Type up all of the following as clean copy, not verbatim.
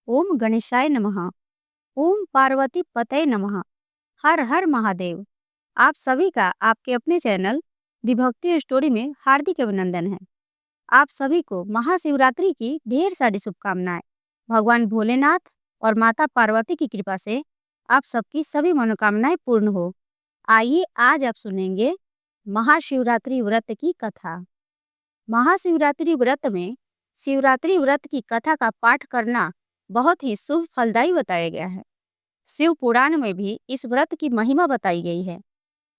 ओम गणेशाय नमः। ओम पार्वती पतये नमः। हर हर महादेव। आप सभी का आपके अपने चैनल दी भक्ति स्टोरी में हार्दिक अभिनंदन है। आप सभी को महाशिवरात्रि की ढेर सारी शुभकामनाएं। भगवान भोलेनाथ और माता पार्वती की कृपा से आप सबकी सभी मनोकामनाएं पूर्ण हो। आइए आज आप सुनेंगे महाशिवरात्रि व्रत की कथा। महाशिवरात्रि व्रत में शिवरात्रि व्रत की कथा का पाठ करना बहुत ही शुभ फलदायी बताया गया है। शिव पुराण में भी इस व्रत की महिमा बताई गई है।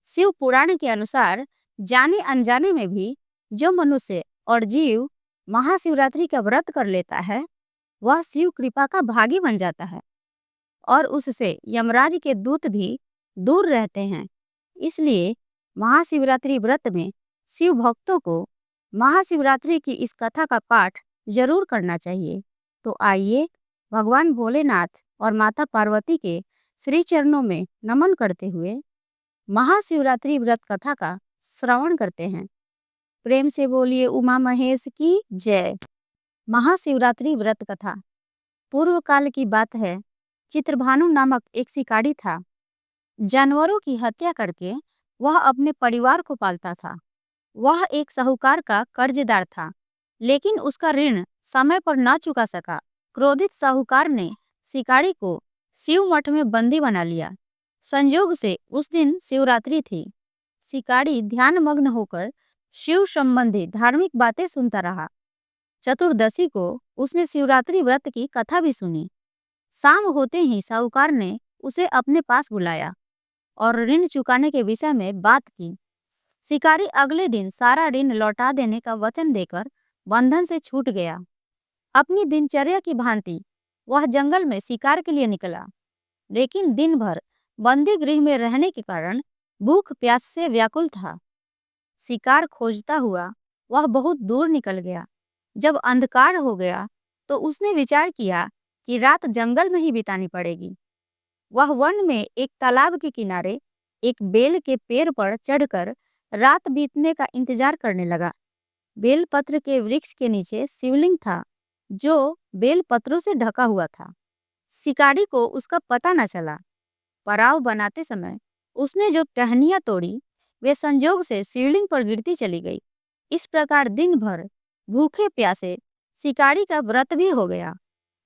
शिव पुराण के अनुसार जाने अनजाने में भी जो मनुष्य और जीव महाशिवरात्रि का व्रत कर लेता है वह शिव कृपा का भागी बन जाता है और उससे यमराज के दूत भी दूर रहते हैं। इसलिए महाशिवरात्रि व्रत में शिव भक्तों को महाशिवरात्रि की इस कथा का पाठ जरूर करना चाहिए। तो आइए भगवान भोलेनाथ और माता पार्वती के श्री चरणों में नमन करते हुए महाशिवरात्रि व्रत कथा का श्रवण करते हैं। प्रेम से बोलिए उमा महेश की जय। महाशिवरात्रि व्रत कथा। पूर्व काल की बात है। चित्रभानु नामक एक शिकारी था। जानवरों की हत्या करके वह अपने परिवार को पालता था। वह एक साहूकार का कर्जदार था, लेकिन उसका ऋण समय पर न चुका सका। क्रोधित साहूकार ने शिकारी को शिव मठ में बंदी बना लिया। संयोग से उस दिन शिवरात्रि थी। शिकारी ध्यानमग्न होकर शिव संबंधी धार्मिक बातें सुनता रहा। चतुर्दशी को उसने शिवरात्रि व्रत की कथा भी सुनी। शाम होते ही साहूकार ने उसे अपने पास बुलाया और ऋण चुकाने के विषय में बात की। शिकारी अगले दिन सारा ऋण लौटा देने का वचन देकर बंधन से छूट गया। अपनी दिनचर्या की भांति वह जंगल में शिकार के लिए निकला, लेकिन दिन भर बंदी गृह में रहने के कारण भूख प्यास से व्याकुल था। शिकार खोजता हुआ वह बहुत दूर निकल गया। जब अंधकार हो गया तो उसने विचार किया कि रात जंगल में ही बितानी पड़ेगी। वह वन में एक तालाब के किनारे एक बेल के पेड़ पर चढ़कर रात बीतने का इंतजार करने लगा। बेलपत्र के वृक्ष के नीचे शिवलिंग था, जो बेलपत्रों से ढका हुआ था। शिकारी को उसका पता न चला। पड़ाव बनाते समय उसने जो टहनियां तोड़ी वे संजोग से शिवलिंग पर गिरती चली गई। इस प्रकार दिन भर भूखे प्यासे शिकारी का व्रत भी हो गया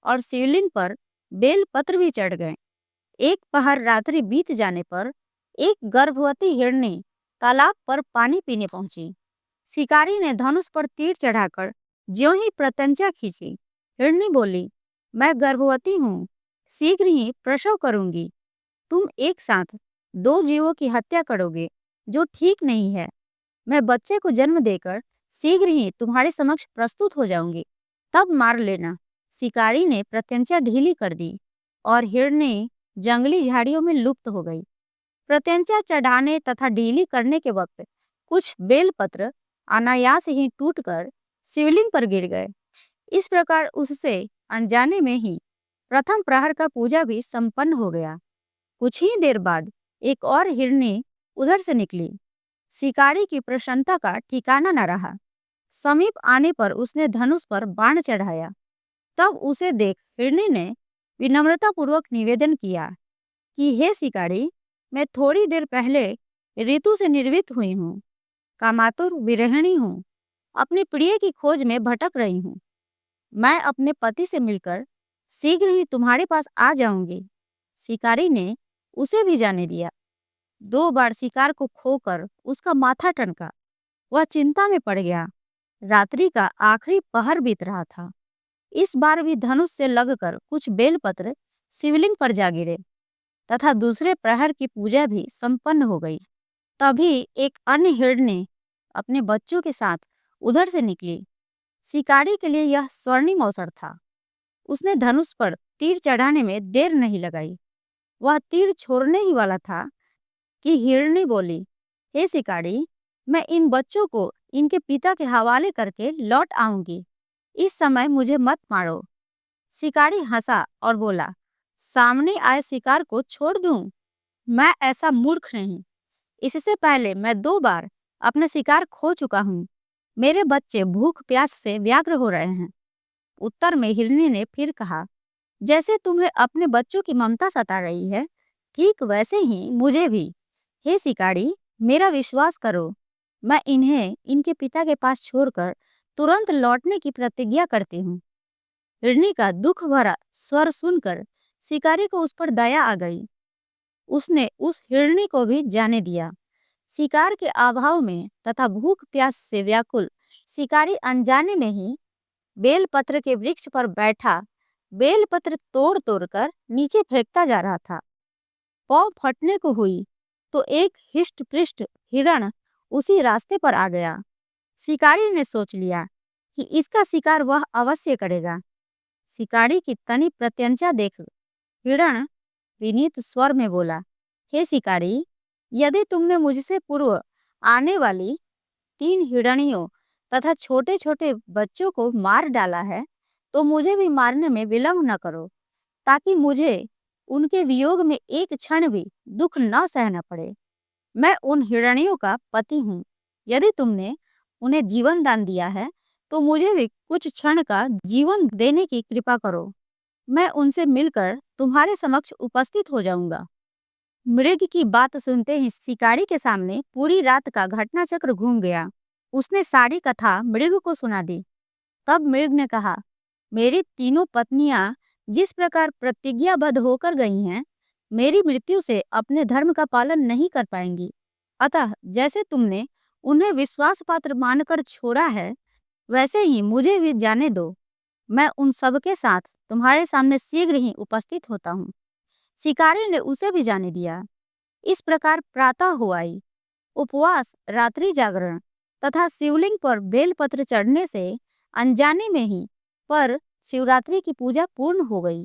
और शिवलिंग पर बेलपत्र भी चढ़ गए। एक पहर रात्रि बीत जाने पर एक गर्भवती हिरनी तालाब पर पानी पीने पहुंची। शिकारी ने धनुष पर तीर चढ़ाकर ज्यों ही प्रत्यंचा खींची। हिरनी बोली, मैं गर्भवती हूँ, शीघ्र ही प्रसव करूंगी। तुम एक साथ दो जीवों की हत्या करोगे, जो ठीक नहीं है। मैं बच्चे को जन्म देकर शीघ्र ही तुम्हारे समक्ष प्रस्तुत हो जाऊंगी, तब मार लेना। शिकारी ने प्रत्यंचा ढीली कर दी और हिरनी जंगली झाड़ियों में लुप्त हो गई। प्रत्यंचा चढ़ाने तथा ढीली करने के वक्त कुछ बेलपत्र अनायास ही टूटकर शिवलिंग पर गिर गए। इस प्रकार उससे अनजाने में ही प्रथम प्रहर का पूजा भी संपन्न हो गया। कुछ ही देर बाद एक और हिरनी उधर से निकली। शिकारी की प्रसन्नता का ठिकाना न रहा। समीप आने पर उसने धनुष पर बाण चढ़ाया। तब उसे देख हिरनी ने विनम्रतापूर्वक निवेदन किया कि हे शिकारी, मैं थोड़ी देर पहले ऋतु से निर्वित हुई हूँ, कामातुर विरहिणी हूँ, अपने प्रिय की खोज में भटक रही हूँ। मैं अपने पति से मिलकर शीघ्र ही तुम्हारे पास आ जाऊंगी। शिकारी ने उसे भी जाने दिया। 2 बार शिकार को खोकर उसका माथा टनका। वह चिंता में पड़ गया। रात्रि का आखिरी पहर बीत रहा था। इस बार भी धनुष से लगकर कुछ बेलपत्र शिवलिंग पर जा गिरे तथा दूसरे प्रहर की पूजा भी संपन्न हो गई। तभी एक अन्य हिरनी अपने बच्चों के साथ उधर से निकली। शिकारी के लिए यह स्वर्णिम अवसर था। उसने धनुष पर तीर चढ़ाने में देर नहीं लगाई। वह तीर छोड़ने ही वाला था कि हिरनी बोली, हे शिकारी, मैं इन बच्चों को इनके पिता के हवाले करके लौट आऊंगी। इस समय मुझे मत मारो। शिकारी हंसा और बोला, सामने आए शिकार को छोड़ दूं? मैं ऐसा मूर्ख नहीं। इससे पहले मैं 2 बार अपना शिकार खो चुका हूँ। मेरे बच्चे भूख प्यास से व्याग्र हो रहे हैं। उत्तर में हिरनी ने फिर कहा, जैसे तुम्हें अपने बच्चों की ममता सता रही है, ठीक वैसे ही मुझे भी। हे शिकारी, मेरा विश्वास करो, मैं इन्हें इनके पिता के पास छोड़कर तुरंत लौटने की प्रतिज्ञा करती हूँ। हिरनी का दुख भरा स्वर सुनकर शिकारी को उस पर दया आ गई। उसने उस हिरनी को भी जाने दिया। शिकार के अभाव में तथा भूख प्यास से व्याकुल शिकारी अनजाने में ही बेलपत्र के वृक्ष पर बैठा बेलपत्र तोड़ तोड़ कर नीचे फेंकता जा रहा था। पाँव फटने को हुई तो एक हिष्ट पृष्ठ हिरण उसी रास्ते पर आ गया। शिकारी ने सोच लिया कि इसका शिकार वह अवश्य करेगा। शिकारी की तनी प्रत्यंचा देख हिरण विनीत स्वर में बोला, हे शिकारी, यदि तुमने मुझसे पूर्व आने वाली 3 हिरणियों तथा छोटे छोटे बच्चों को मार डाला है, तो मुझे भी मारने में विलम्ब न करो, ताकि मुझे उनके वियोग में एक क्षण भी दुख न सहना पड़े। मैं उन हिरणियों का पति हूँ। यदि तुमने उन्हें जीवन दान दिया है, तो मुझे भी कुछ क्षण का जीवन देने की कृपा करो। मैं उनसे मिलकर तुम्हारे समक्ष उपस्थित हो जाऊंगा। मृग की बात सुनते ही शिकारी के सामने पूरी रात का घटनाचक्र घूम गया। उसने सारी कथा मृग को सुना दी। तब मृग ने कहा, मेरी तीनों पत्नियां जिस प्रकार प्रतिज्ञाबद्ध होकर गई हैं, मेरी मृत्यु से अपने धर्म का पालन नहीं कर पाएंगी। अतः जैसे तुमने उन्हें विश्वास पात्र मानकर छोड़ा है, वैसे ही मुझे भी जाने दो। मैं उन सब के साथ तुम्हारे सामने शीघ्र ही उपस्थित होता हूँ। शिकारी ने उसे भी जाने दिया। इस प्रकार प्रातः हो आई। उपवास, रात्रि जागरण तथा शिवलिंग पर बेलपत्र चढ़ने से अनजाने में ही पर शिवरात्रि की पूजा पूर्ण हो गई।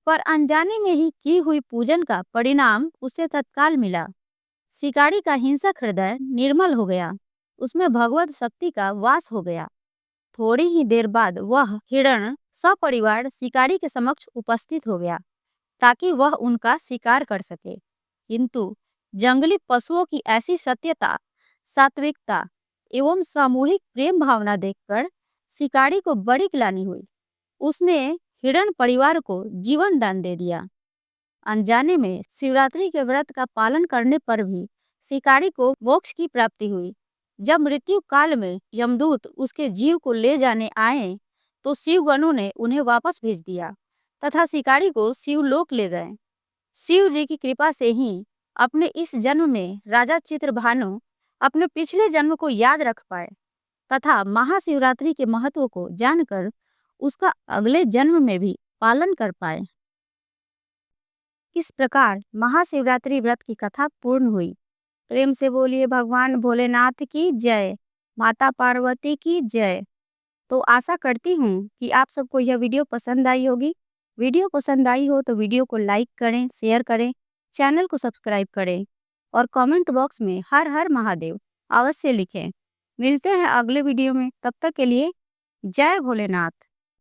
पर अनजाने में ही की हुई पूजन का परिणाम उसे तत्काल मिला। शिकारी का हिंसक हृदय निर्मल हो गया। उसमें भगवत शक्ति का वास हो गया। थोड़ी ही देर बाद वह हिरण सपरिवार शिकारी के समक्ष उपस्थित हो गया, ताकि वह उनका शिकार कर सके। किंतु जंगली पशुओं की ऐसी सत्यता, सात्विकता एवं सामूहिक प्रेम भावना देखकर शिकारी को बड़ी ग्लानि हुई। उसने हिरण परिवार को जीवन दान दे दिया। अनजाने में शिवरात्रि के व्रत का पालन करने पर भी शिकारी को मोक्ष की प्राप्ति हुई। जब मृत्यु काल में यमदूत उसके जीव को ले जाने आए, तो शिवगणों ने उन्हें वापस भेज दिया तथा शिकारी को शिवलोक ले गए। शिव जी की कृपा से ही अपने इस जन्म में राजा चित्रभानु अपने पिछले जन्म को याद रख पाए तथा महाशिवरात्रि के महत्व को जानकर उसका अगले जन्म में भी पालन कर पाए। इस प्रकार महाशिवरात्रि व्रत की कथा पूर्ण हुई। प्रेम से बोलिए भगवान भोलेनाथ की जय, माता पार्वती की जय। तो आशा करती हूँ कि आप सबको यह वीडियो पसंद आई होगी। वीडियो पसंद आई हो तो वीडियो को लाइक करें, शेयर करें, चैनल को सब्सक्राइब करें और कमेंट बॉक्स में हर हर महादेव अवश्य लिखें। मिलते हैं अगले वीडियो में, तब तक के लिए जय भोलेनाथ।